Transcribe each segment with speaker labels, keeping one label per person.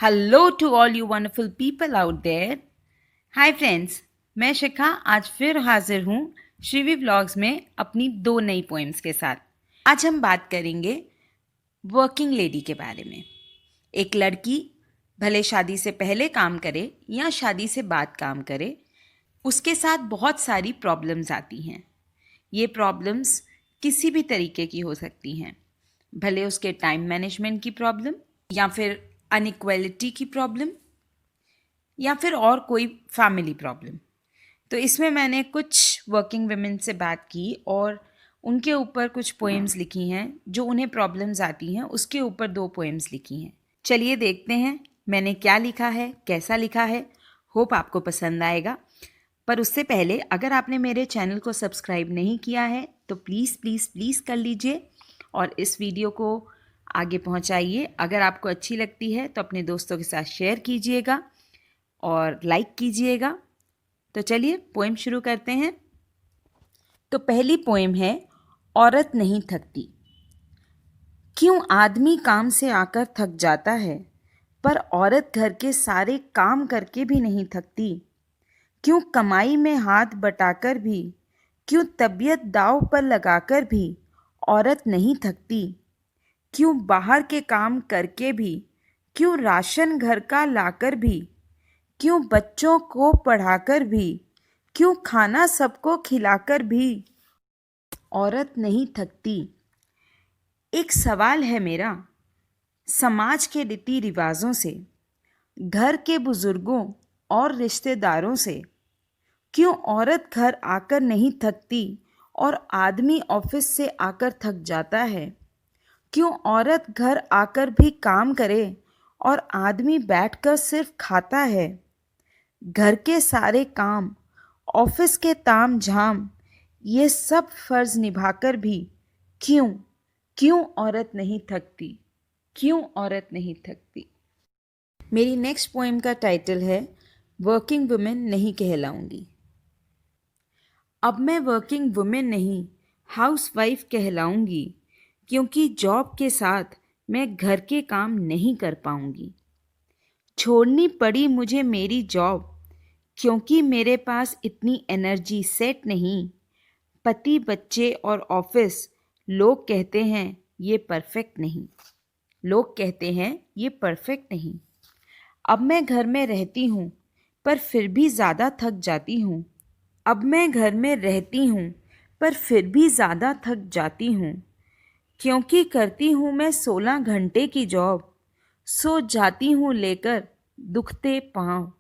Speaker 1: Hello to all you wonderful people out there. Hi friends, मैं शिखा आज फिर हाजिर हूँ श्रीवी व्लॉग्स में अपनी 2 नई पोएम्स के साथ। आज हम बात करेंगे वर्किंग लेडी के बारे में। एक लड़की भले शादी से पहले काम करे या शादी से बाद काम करे, उसके साथ बहुत सारी प्रॉब्लम्स आती हैं। ये प्रॉब्लम्स किसी भी तरीके की हो सकती हैं, भले उसके टाइम मैनेजमेंट की प्रॉब्लम या फिर अनइक्वालिटी की प्रॉब्लम या फिर और कोई फैमिली प्रॉब्लम। तो इसमें मैंने कुछ वर्किंग वुमेन से बात की और उनके ऊपर कुछ पोएम्स लिखी हैं। जो उन्हें प्रॉब्लम्स आती हैं उसके ऊपर 2 पोएम्स लिखी हैं। चलिए देखते हैं मैंने क्या लिखा है, कैसा लिखा है। होप आपको पसंद आएगा। पर उससे पहले अगर आपने मेरे चैनल को सब्सक्राइब नहीं किया है तो प्लीज़ प्लीज़ प्लीज़ कर लीजिए और इस वीडियो को आगे पहुंचाइए। अगर आपको अच्छी लगती है तो अपने दोस्तों के साथ शेयर कीजिएगा और लाइक कीजिएगा। तो चलिए पोएम शुरू करते हैं। तो पहली पोएम है औरत नहीं थकती। क्यों आदमी काम से आकर थक जाता है, पर औरत घर के सारे काम करके भी नहीं थकती। क्यों कमाई में हाथ बटाकर भी, क्यों तबीयत दांव पर लगाकर भी औरत नहीं थकती। क्यों बाहर के काम करके भी, क्यों राशन घर का लाकर भी, क्यों बच्चों को पढ़ाकर भी, क्यों खाना सबको खिलाकर भी औरत नहीं थकती। एक सवाल है मेरा समाज के रीति रिवाजों से, घर के बुजुर्गों और रिश्तेदारों से। क्यों औरत घर आकर नहीं थकती और आदमी ऑफिस से आकर थक जाता है। क्यों औरत घर आकर भी काम करे और आदमी बैठकर सिर्फ खाता है। घर के सारे काम, ऑफिस के ताम झाम, ये सब फर्ज निभाकर भी क्यों क्यों औरत नहीं थकती, क्यों औरत नहीं थकती। मेरी नेक्स्ट पोएम का टाइटल है वर्किंग वुमेन नहीं कहलाऊंगी। अब मैं वर्किंग वुमेन नहीं, हाउसवाइफ कहलाऊंगी, क्योंकि जॉब के साथ मैं घर के काम नहीं कर पाऊंगी। छोड़नी पड़ी मुझे मेरी जॉब, क्योंकि मेरे पास इतनी एनर्जी सेट नहीं। पति बच्चे और ऑफिस, लोग कहते हैं ये परफेक्ट नहीं। लोग कहते हैं ये परफेक्ट नहीं। अब मैं घर में रहती हूँ पर फिर भी ज़्यादा थक जाती हूँ। अब मैं घर में रहती हूँ पर फिर भी ज़्यादा थक जाती हूँ, क्योंकि करती हूँ मैं 16 घंटे की जॉब। सो जाती हूँ लेकर दुखते पाँव,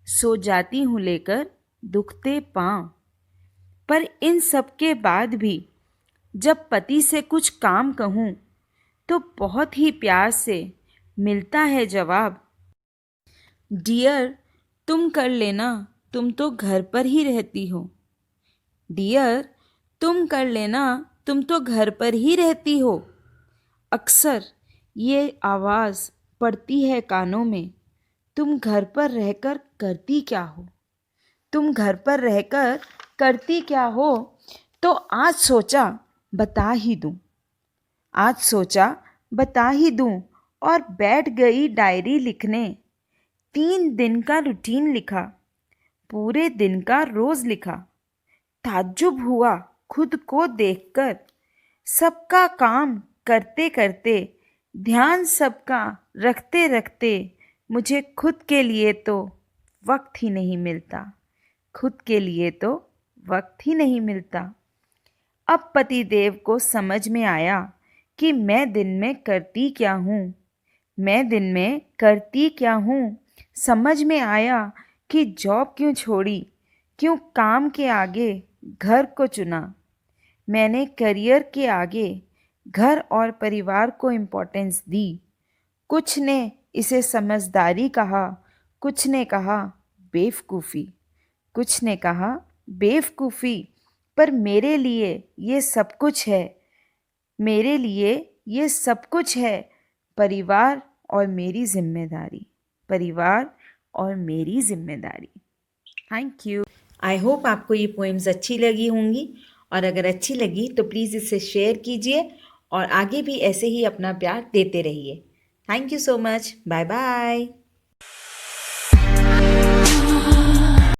Speaker 1: सो जाती हूँ लेकर दुखते पाँव। पर इन सब के बाद भी जब पति से कुछ काम कहूँ तो बहुत ही प्यार से मिलता है जवाब, डियर तुम कर लेना, तुम तो घर पर ही रहती हो। डियर तुम कर लेना, तुम तो घर पर ही रहती हो। अक्सर ये आवाज़ पड़ती है कानों में, तुम घर पर रहकर करती क्या हो। तुम घर पर रहकर करती क्या हो। तो आज सोचा बता ही दूँ, आज सोचा बता ही दूँ और बैठ गई डायरी लिखने। 3 दिन का रूटीन लिखा, पूरे दिन का रोज़ लिखा। ताज्जुब हुआ खुद को देखकर, सबका काम करते करते, ध्यान सबका रखते रखते, मुझे खुद के लिए तो वक्त ही नहीं मिलता। खुद के लिए तो वक्त ही नहीं मिलता। अब पतिदेव को समझ में आया कि मैं दिन में करती क्या हूँ। मैं दिन में करती क्या हूँ। समझ में आया कि जॉब क्यों छोड़ी, क्यों काम के आगे घर को चुना। मैंने करियर के आगे घर और परिवार को इम्पोर्टेंस दी। कुछ ने इसे समझदारी कहा, कुछ ने कहा बेवकूफ़ी, कुछ ने कहा बेवकूफ़ी। पर मेरे लिए ये सब कुछ है, मेरे लिए ये सब कुछ है। परिवार और मेरी जिम्मेदारी, परिवार और मेरी जिम्मेदारी। Thank you. आई होप आपको ये पोएम्स अच्छी लगी होंगी और अगर अच्छी लगी तो प्लीज़ इसे शेयर कीजिए और आगे भी ऐसे ही अपना प्यार देते रहिए। Thank you so much. Bye bye.